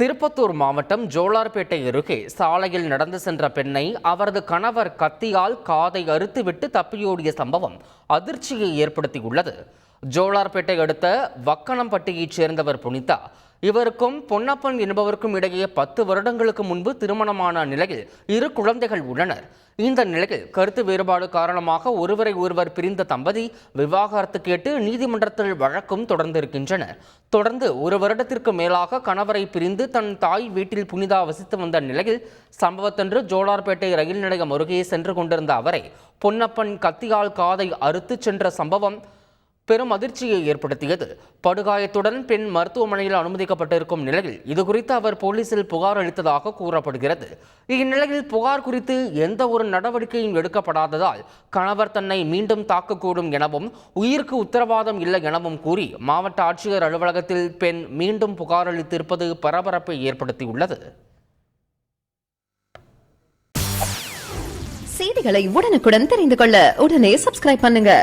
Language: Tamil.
திருப்பத்தூர் மாவட்டம் ஜோலார்பேட்டை அருகே சாலையில் நடந்து சென்ற பெண்ணை அவரது கணவர் கத்தியால் காதை அறுத்துவிட்டு தப்பியோடிய சம்பவம் அதிர்ச்சியை ஏற்படுத்தியுள்ளது. ஜோலார்பேட்டை அடுத்த வக்கனம்பட்டியைச் சேர்ந்தவர் புனிதா. இவருக்கும் பொன்னப்பன் என்பவருக்கும் இடையே 10 வருடங்களுக்கு முன்பு திருமணமான நிலையில் 2 குழந்தைகள் உள்ளனர். இந்த நிலையில் கருத்து வேறுபாடு காரணமாக ஒருவரை ஒருவர் பிரிந்த தம்பதி விவாகரத்து கேட்டு நீதிமன்றத்தில் வழக்கும் தொடர்ந்திருக்கின்றனர். தொடர்ந்து 1 வருடத்திற்கு மேலாக கணவரை பிரிந்து தன் தாய் வீட்டில் புனிதா வசித்து வந்த நிலையில் சம்பவத்தன்று ஜோலார்பேட்டை ரயில் நிலையம் அருகே சென்று கொண்டிருந்த அவரை பொன்னப்பன் கத்தியால் காதை அறுத்து சென்ற சம்பவம் பெரும் அதிர்ச்சியை ஏற்படுத்தியது. படுகாயத்துடன் பெண் மருத்துவமனையில் அனுமதிக்கப்பட்டிருக்கும் நிலையில் இதுகுறித்து அவர் போலீசில் புகார் அளித்ததாக கூறப்படுகிறது. இந்நிலையில் புகார் குறித்து எந்த ஒரு நடவடிக்கையும் எடுக்கப்படாததால் கணவர் தன்னை மீண்டும் தாக்கக்கூடும் எனவும் உயிருக்கு உத்தரவாதம் இல்லை எனவும் கூறி மாவட்ட ஆட்சியர் அலுவலகத்தில் பெண் மீண்டும் புகார் அளித்திருப்பது பரபரப்பை ஏற்படுத்தியுள்ளது. செய்திகளை உடனுக்குடன் தெரிந்து கொள்ள உடனே சப்ஸ்கிரைப் பண்ணுங்க.